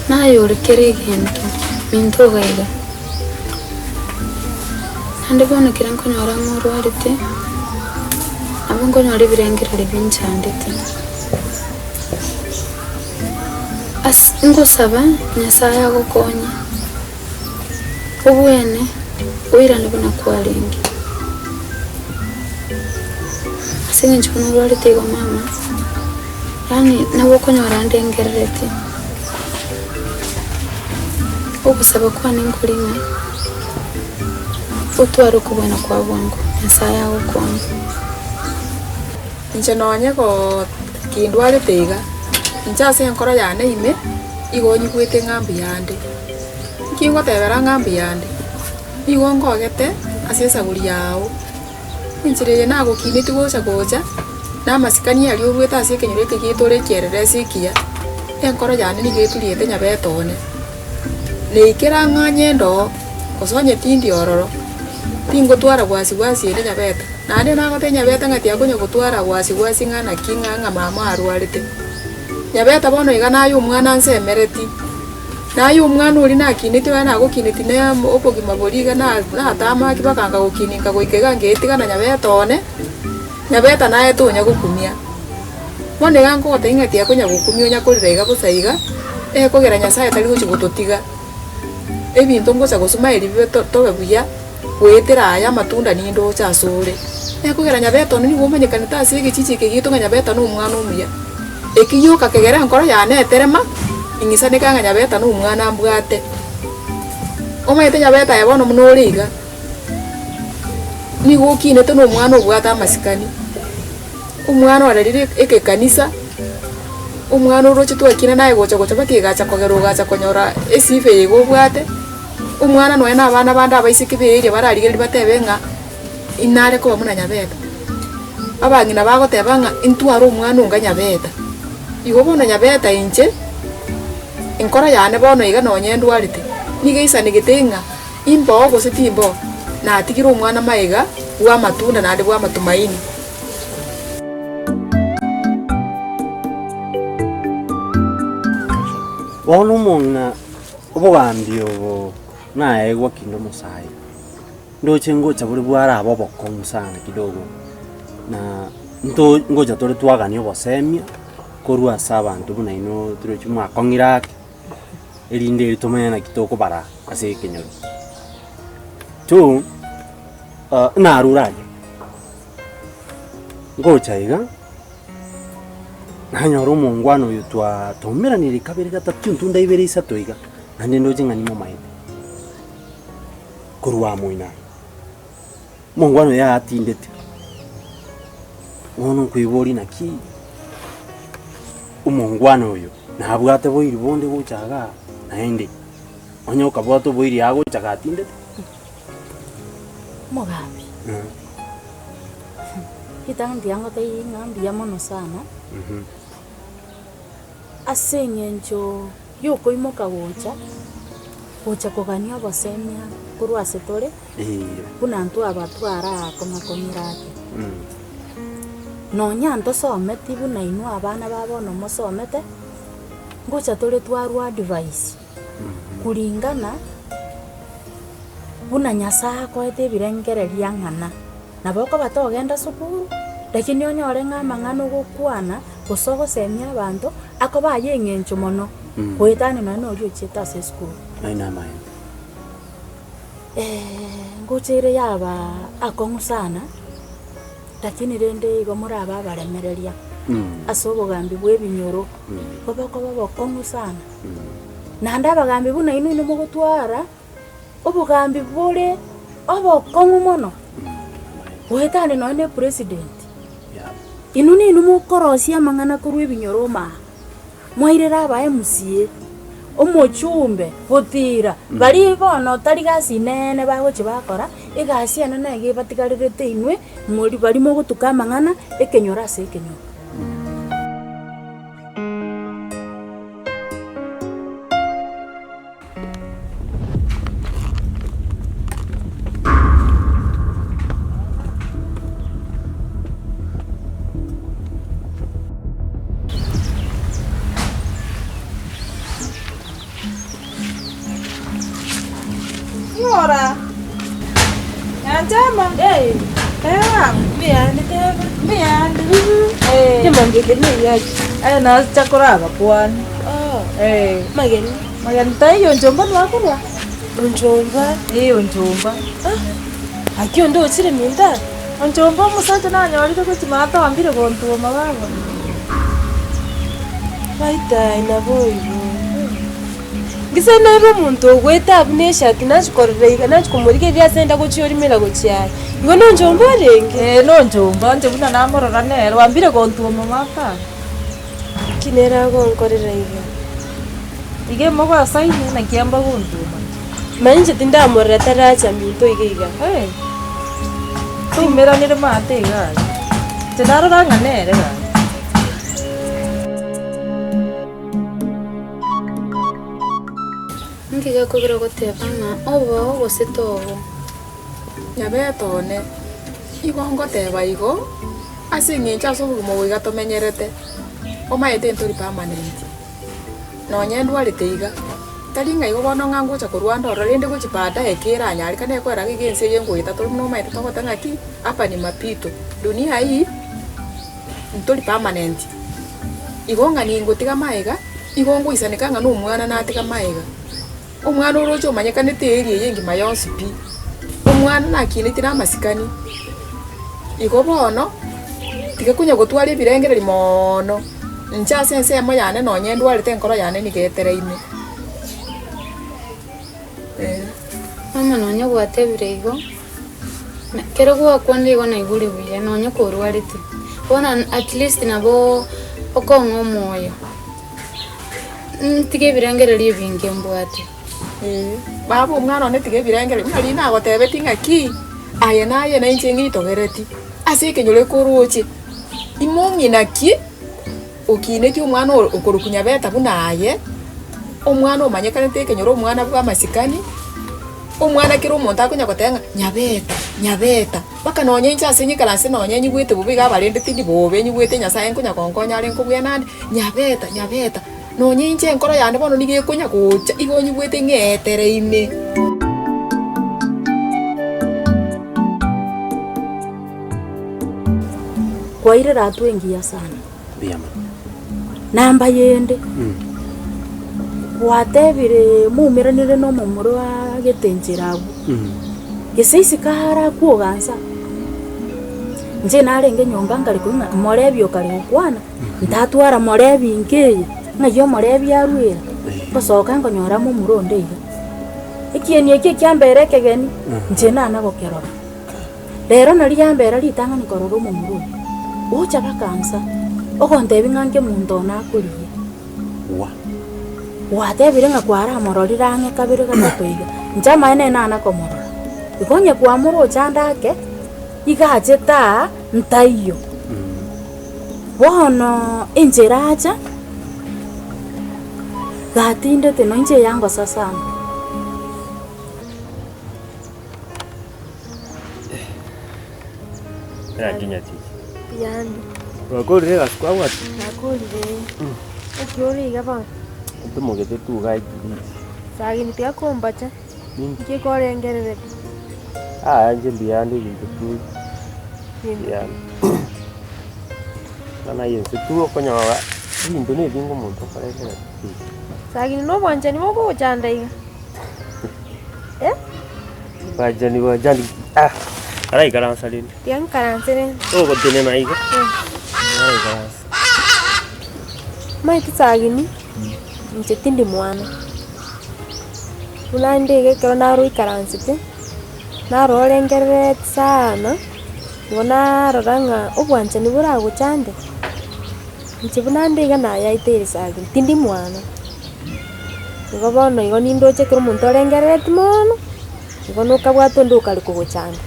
nayo urikere gento minto gaiga ande bona kiran ko nyora ngoro arite abongo nyori birengere binchandite as ngusaba Nyasaye agukonya ubwene uirane bona kwalengi singe nchikono rwalite go mama yani nabo konyora ndengerete ubusaba kwa ninkulima utwaro kubona kwa bongo Nyasaye agukonya nje nonye ko kindwale tega nchase nkoro yane ime igonyi kwete ngambi yande kingo tebera ngambi yande igo ngogete asesa guri yawo inchire na gukiniti gocha gocha na masikani ali urweta ase kenyereke gitore kierere sikia enkoro yane ni gituriete nyabetone neikera nganye ndo osonye tindi ororo tingo twara gwasi ene nyabeta nane nagote nyabeta ngati akonya gutwara gwasi ngana kinganga mama arwarite nyabeta bono igana yu mwana nsemereti na yu mwana uri nakiniti wana gukiniti ne opogima boriga na atama kibakanga gukininga goikega ngetigana nyabeta one nyabeta naye tunya gukumia mone gango gote ngati akonya gukumia nya kurirega busaiga kugera Nyasaye tari guchigututiga ebintu ngocha gusuma eribe tobe buya gwetera aya matunda ni ndo cha sore kugera nyabeta ni gumanyekana ta ase gichichi kigito nyabeta no umwana umuya ekiyuka kegera nkoro yane terema ingisane kanga nyabeta no umwana mbwate omaite nyabeta yabono munoriga ni gukine to no umwana obwata amasikani umwana wararire eke kanisa umwana uroche twakina naye gocha bakigacha kogero gacha konyora esife yego bwate umwana no ena abana banda abaisikibeire bararigeri batebenga inare ko bamuna nyabeta abangina bagotebanga intwaro umwana unga nyabeta igo bona nyabeta inche inkora yane bono iga nonye ndwarite nigeisa nigetenga imbo go setimbo na atigiro umwana maiga bwa matunda na ande bwa matumaini wono mona obogambio bo naye gwakindo Musayi ndoche ngocha buri bwara abo bokongu sana kidogo na nto ngocha tore twagani obosemia korwa sabantu buna ino turo chuma kongirake elinde litomena kitoko bara ase kenyoro tu na ruraje ngocha iga nanyoro mungwano yutwa tomera ni likabiri gatatu ntunda ibere isato iga nande ndoje ngani momaide kurwa muina mungwano ya atindete wono kwibori naki umungwano uyo nabwate boiri bonde gochaga naende onyoka bwato boiri ago chagatindete Mugabe Hitangi yango te ngambi ya mono sana asengencho yuko imoka gocha kogania bosemia kurwa setore kuna ntu abatwara komakomirake nonya nto someti buna inu abana babono mosomete ngocha tore twarwa advice kulingana buna Nyasaye koete birengereria ng'ana naboko batogenda sukuru lakini onyore ng'amang'ano gokwana gosogo semia abantu ako bayeng'encho mono goetane nano orio cheta se school aina mai ngochire yaba akongu sana lakini rende igo muraba baremereria asobo gambi bwebinyoro kobako bakongu sana nanda bagambi buna inu ino mogotwara obugambi bore obokongu mono goetane none president inu ni inu mukorosia mang'ana kurwa ebinyoro ma mwairera aba MCA omochumbe gotira bari bono tari gasi nene bagoche bakora egasi ene nege batigarerete inwe muri bari mogotuka mang'ana ekenyora ase ekenyora Nora. Njema. Ewa. Mbiyani tebe. Mbiyani. Chimangete ni yachi. Na chakora pwani. Mageni. Magani tayo njomba wakurwa. Njomba. Njomba. Akio ndo chire minda. Njomba musante nanya walito kuchimata wambire kontu mababa. Baita inaboibo. Ngise nero muntu ogweta abnesha tinashikorera ikanachikomurike vyasenda kuchiorimira kuchiyai. Iwe no njomba renge. No njomba nje buna namorora nero wambire kontu mababa. Kinera gonkorera iga. Ige mogo saini na kiamba kuntu. Manje tindamorera taracha minto iga. Tumera nire mate ga. Tenaro ranga nere ga. Ngiga kugira gutebana obo gosetobo. Nyabetone. Igongo teba igo. Asingincha sobu muiga tomenyerete. Omaete ntori permanent. No nyendwa liteiga. Talinga igo bono ngango cha kurwanda oralende ko chipata ekera nyari kana kwera kigense yengo itato no maete to tanga ki hapa ni mapito. Dunia hii ntori permanent. Igonga ni ngotiga maiga. Igongo isanikanga no mwana na atika maiga. Omwana orocho manyekanete eri yengi mayonsi pi. Omwana nakinitira masikani. Igo bono tigakunya gutwara ibirengere mono. Ncha sense mo yane no nyendwa rite nkoro yane nigetereine. Mama nonya gwatebire igo. Kero gwakwa ndigo na iguri buye nonya korwarite. Bona at least nabo okongo moyo. Tige birengere libinge mbwate. Baba umwana one tige birengere mwali na gotebe tinga ki. Aye na inchengi togereti. Asike nyole kuruchi. Imongi na ki. Ukine ti umwana okorukunya beta bunaye. Omwana omanyekane teke nyoro omwana bwa masikani. Omwana kiro umuntu akunya gotenga nyabeta baka nonye ncha sinyikalase nonye nyigwete bubiga barende tindi bobe nyigwete nyasaye nkunya konkonya ari nkubya nandi nyabeta nonye nche nkoro yande bono nige kunya kucha igo nyigwete ngetereine. Kwaire ratu engia sana. Biyama. Namba yende. Watebire mumiranire no mumuro wa getenjiragu. Geseisi kahara kuogansa. Nje narenge nyomba ngari kuna morebyo kali kwana. Ntatwara morebi nkeye. Ngayo morebi arwira. Basoka ngonyora mumuro ndeiga. Ikieni eki kyambere kegeni. Nje nana gokerora. Lero nari yambere litanga nikororo mumuro. Ucha bakansa. Ogontebi ngange muntu nakuriye. Wa. Watebire ngakwara morori range kabiri gatatoiga. Njama ene nana komorora. Ikonye kwa muro chandake igaje ta ntaiyo. Bono injiraja gatinde teno inje yango sasa. Rajinya tiki. Yani, Wakori ga kwa watu. nakulire. Ukiori gaba. Tumugete tu ga ikiri. Sagi nitia kombacha. Ningi. Ke korengerere. Anje mbiyande gintu tu. Ya. Kana yense tu okonyaga. Gintu ne bingo muntu pareke. Sagi no bwanja ni moko chanda iga. Bajani wajani. Arai karansa lini. Tiang karansere. Oh godene maiga. Arai karansa. Mai sagi ni. Njetindi mwana. Ulande ke kronaro karansite. Na rolengerere sana. Ngona roranga obwanja ni bura guchande. Nchibunande ga na yaitere sagi tindi mwana. Ngo bono ngo nindo che kro muntu olengerere timono. Ngo no kabwato ndo kali kuguchanda.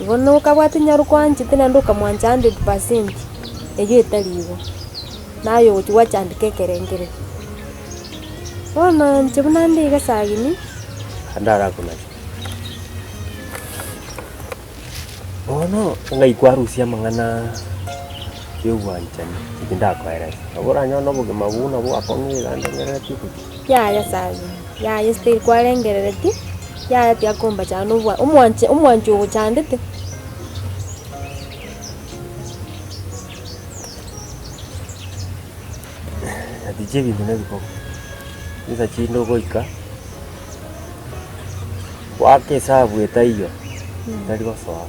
Ngo no kabwato nyaru kwanje tena ndo kamwanja 100%. Eyo etaligo. Nayo uchiwa chandike kerengere. Bono nchibunande ga sagi ni. Andara kuna. Ono ngai kwarusia mangana yo wanchani tinda kwaira agora nyono buge mabuna bo apongira ndengere tiku Ya sagi. Ya este kwalengerere ti. yayati akomba cyane umwanje ugucandite Atije bintu nabikoko. Isa chindo goika. Wake sabu etaiyo. Tari gosoa.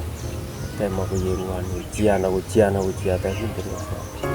Tema kuyeruana, guchiana ta hindu gosoa.